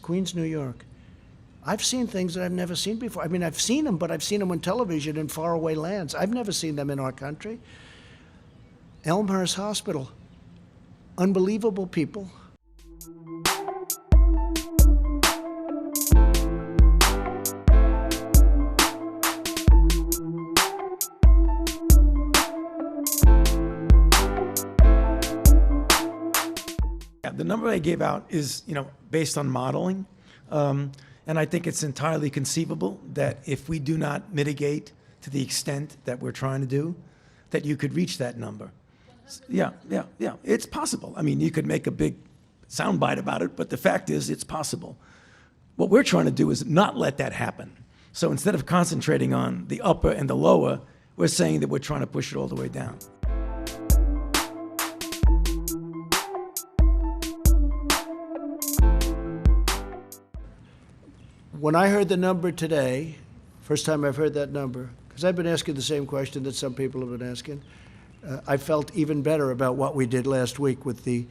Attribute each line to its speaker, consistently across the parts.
Speaker 1: Queens, New York. I've seen things that I've never seen before. I mean, I've seen them, but I've seen them on television in faraway lands. I've never seen them in our country. Elmhurst Hospital. Unbelievable people.
Speaker 2: Yeah, the number I gave out is, based on modeling. And I think it's entirely conceivable that if we do not mitigate to the extent that we're trying to do, that you could reach that number. Yeah, it's possible. I mean, you could make a big soundbite about it, but the fact is it's possible. What we're trying to do is not let that happen. So instead of concentrating on the upper and the lower, we're saying that we're trying to push it all the way down.
Speaker 1: When I heard the number today, first time I've heard that number, because I've been asking the same question that some people have been asking, I felt even better about what we did last week with the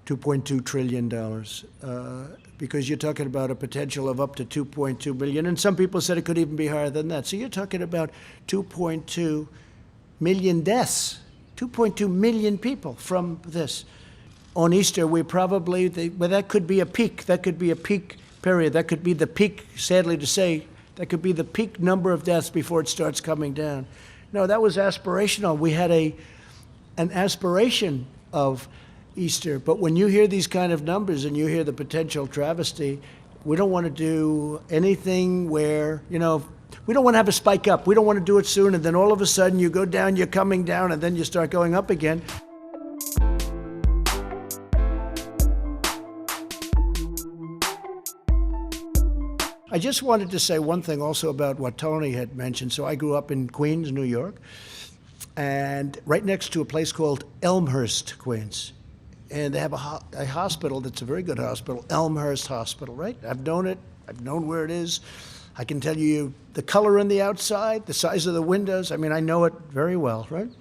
Speaker 1: $2.2 trillion, because you're talking about a potential of up to 2.2 million, and some people said it could even be higher than that. So you're talking about 2.2 million deaths, 2.2 million people from this. On Easter, we probably, well, that could be a peak. That could be a peak period. That could be the peak, sadly to say, that could be the peak number of deaths before it starts coming down. No, that was aspirational. We had an aspiration of Easter. But when you hear these kind of numbers and you hear the potential travesty, we don't want to do anything where, we don't want to have a spike up. We don't want to do it soon, and then all of a sudden you go down, you're coming down, and then you start going up again. I just wanted to say one thing also about what Tony had mentioned. So I grew up in Queens, New York, and right next to a place called Elmhurst, Queens. And they have a hospital that's a very good hospital, Elmhurst Hospital, right? I've known it. I've known where it is. I can tell you the color on the outside, the size of the windows. I mean, I know it very well, right?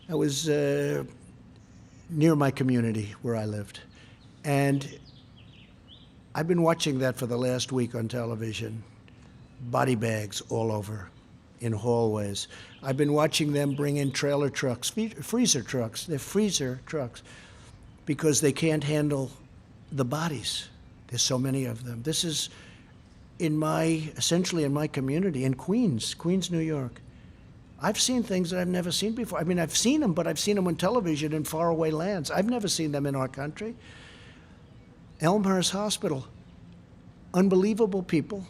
Speaker 1: I was near my community where I lived. And I've been watching that for the last week on television. Body bags all over in hallways. I've been watching them bring in trailer trucks, freezer trucks. They're freezer trucks because they can't handle the bodies. There's so many of them. This is essentially in my community, in Queens, New York. I've seen things that I've never seen before. I mean, I've seen them, but I've seen them on television in faraway lands. I've never seen them in our country. Elmhurst Hospital. Unbelievable people.